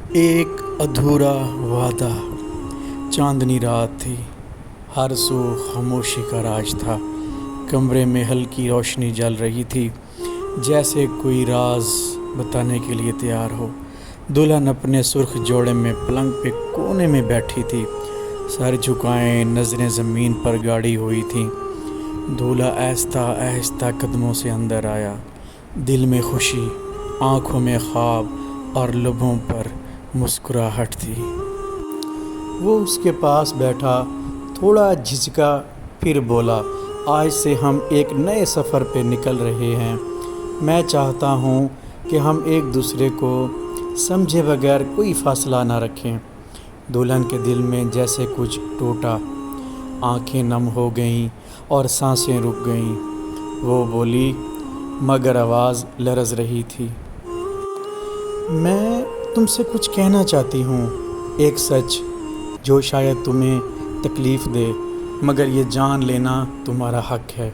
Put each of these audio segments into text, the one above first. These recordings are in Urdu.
ایک ادھورا وعدہ۔ چاندنی رات تھی، ہر سو خاموشی کا راج تھا۔ کمرے میں ہلکی روشنی جل رہی تھی، جیسے کوئی راز بتانے کے لیے تیار ہو۔ دلہن اپنے سرخ جوڑے میں پلنگ پہ کونے میں بیٹھی تھی، سر جھکائے، نظریں زمین پر گاڑی ہوئی تھیں۔ دولہا آہستہ آہستہ قدموں سے اندر آیا، دل میں خوشی، آنکھوں میں خواب اور لبوں پر مسکراہٹ تھی۔ وہ اس کے پاس بیٹھا، تھوڑا جھجکا، پھر بولا، آج سے ہم ایک نئے سفر پہ نکل رہے ہیں۔ میں چاہتا ہوں کہ ہم ایک دوسرے کو سمجھے بغیر کوئی فاصلہ نہ رکھیں۔ دلہن کے دل میں جیسے کچھ ٹوٹا، آنکھیں نم ہو گئیں اور سانسیں رک گئیں۔ وہ بولی، مگر آواز لرز رہی تھی، میں تم سے کچھ کہنا چاہتی ہوں، ایک سچ جو شاید تمہیں تکلیف دے، مگر یہ جان لینا تمہارا حق ہے۔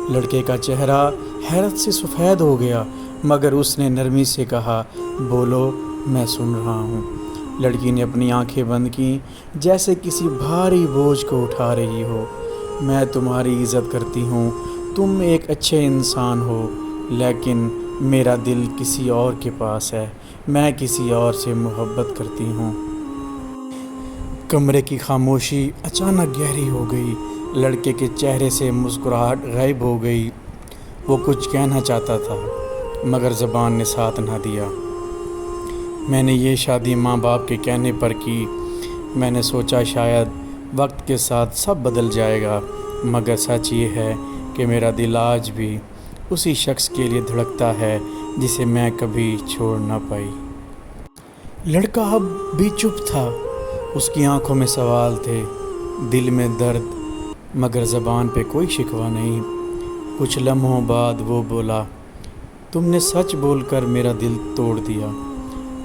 لڑکے کا چہرہ حیرت سے سفید ہو گیا، مگر اس نے نرمی سے کہا، بولو، میں سن رہا ہوں۔ لڑکی نے اپنی آنکھیں بند کیں، جیسے کسی بھاری بوجھ کو اٹھا رہی ہو۔ میں تمہاری عزت کرتی ہوں، تم ایک اچھے انسان ہو، لیکن میرا دل کسی اور کے پاس ہے، میں کسی اور سے محبت کرتی ہوں۔ کمرے کی خاموشی اچانک گہری ہو گئی، لڑکے کے چہرے سے مسکراہٹ غائب ہو گئی۔ وہ کچھ کہنا چاہتا تھا، مگر زبان نے ساتھ نہ دیا۔ میں نے یہ شادی ماں باپ کے کہنے پر کی۔ میں نے سوچا شاید وقت کے ساتھ سب بدل جائے گا، مگر سچ یہ ہے کہ میرا دل آج بھی اسی شخص کے لیے دھڑکتا ہے جسے میں کبھی چھوڑ نہ پائی۔ لڑکا اب بھی چپ تھا، اس کی آنکھوں میں سوال تھے، دل میں درد، مگر زبان پہ کوئی شکوہ نہیں۔ کچھ لمحوں بعد وہ بولا، تم نے سچ بول کر میرا دل توڑ دیا،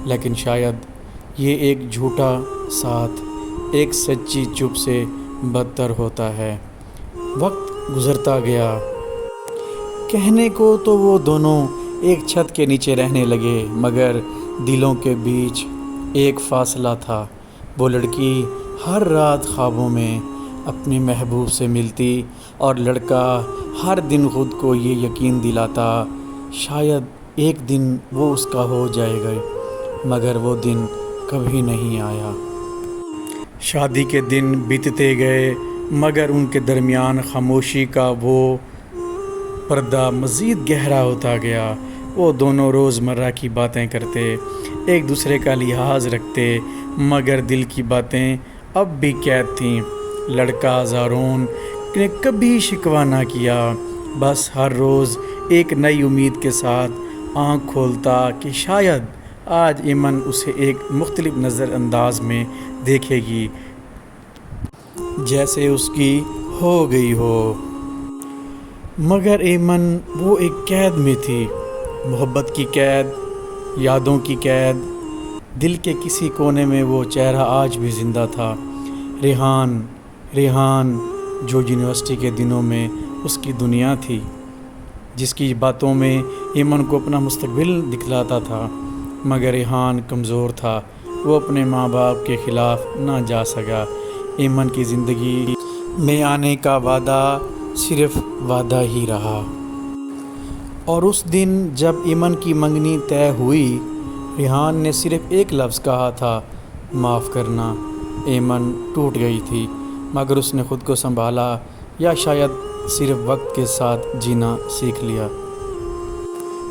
لیکن شاید یہ ایک جھوٹا ساتھ ایک سچی چپ سے بدتر ہوتا ہے۔ وقت گزرتا گیا، کہنے کو تو وہ دونوں ایک چھت کے نیچے رہنے لگے، مگر دلوں کے بیچ ایک فاصلہ تھا۔ وہ لڑکی ہر رات خوابوں میں اپنی محبوب سے ملتی، اور لڑکا ہر دن خود کو یہ یقین دلاتا، شاید ایک دن وہ اس کا ہو جائے گا، مگر وہ دن کبھی نہیں آیا۔ شادی کے دن بیتتے گئے، مگر ان کے درمیان خاموشی کا وہ پردہ مزید گہرا ہوتا گیا۔ وہ دونوں روزمرہ کی باتیں کرتے، ایک دوسرے کا لحاظ رکھتے، مگر دل کی باتیں اب بھی قید تھیں۔ لڑکا زارون نے کبھی شکوہ نہ کیا، بس ہر روز ایک نئی امید کے ساتھ آنکھ کھولتا کہ شاید آج ایمن اسے ایک مختلف نظر انداز میں دیکھے گی، جیسے اس کی ہو گئی ہو۔ مگر ایمن وہ ایک قید میں تھی، محبت کی قید، یادوں کی قید۔ دل کے کسی کونے میں وہ چہرہ آج بھی زندہ تھا، ریحان جو یونیورسٹی کے دنوں میں اس کی دنیا تھی، جس کی باتوں میں ایمن کو اپنا مستقبل دکھلاتا تھا۔ مگر ریحان کمزور تھا، وہ اپنے ماں باپ کے خلاف نہ جا سکا۔ ایمن کی زندگی میں آنے کا وعدہ صرف وعدہ ہی رہا۔ اور اس دن جب ایمن کی منگنی طے ہوئی، ریحان نے صرف ایک لفظ کہا تھا، معاف کرنا۔ ایمن ٹوٹ گئی تھی، مگر اس نے خود کو سنبھالا، یا شاید صرف وقت کے ساتھ جینا سیکھ لیا۔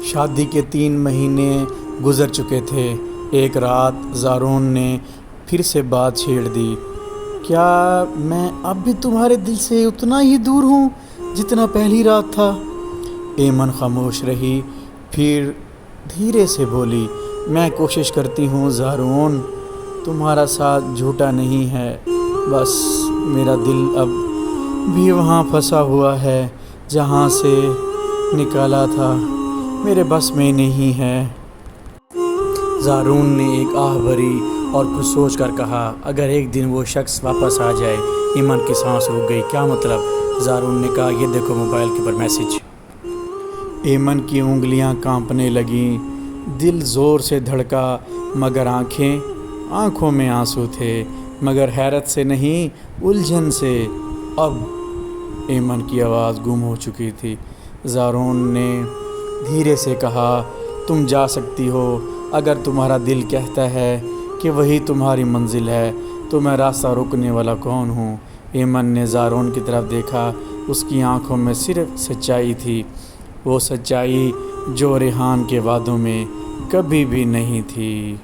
شادی کے 3 مہینے گزر چکے تھے۔ ایک رات زارون نے پھر سے بات چھیڑ دی، کیا میں اب بھی تمہارے دل سے اتنا ہی دور ہوں جتنا پہلی رات تھا؟ ایمن خاموش رہی، پھر دھیرے سے بولی، میں کوشش کرتی ہوں زارون، تمہارا ساتھ جھوٹا نہیں ہے، بس میرا دل اب بھی وہاں پھنسا ہوا ہے جہاں سے نکالا تھا، میرے بس میں نہیں ہے۔ زارون نے ایک آہ بھری اور کچھ سوچ کر کہا، اگر ایک دن وہ شخص واپس آ جائے۔ ایمن کی سانس رک گئی، کیا مطلب؟ زارون نے کہا، یہ دیکھو موبائل کے پر میسج۔ ایمن کی انگلیاں کانپنے لگیں، دل زور سے دھڑکا مگر آنکھوں میں آنسو تھے، مگر حیرت سے نہیں الجھن سے۔ اب ایمن کی آواز گم ہو چکی تھی۔ زارون نے دھیرے سے کہا، تم جا سکتی ہو، اگر تمہارا دل کہتا ہے کہ وہی تمہاری منزل ہے تو میں راستہ روکنے والا کون ہوں؟ ایمن نے زارون کی طرف دیکھا، اس کی آنکھوں میں صرف سچائی تھی، وہ سچائی جو ریحان کے وعدوں میں کبھی بھی نہیں تھی۔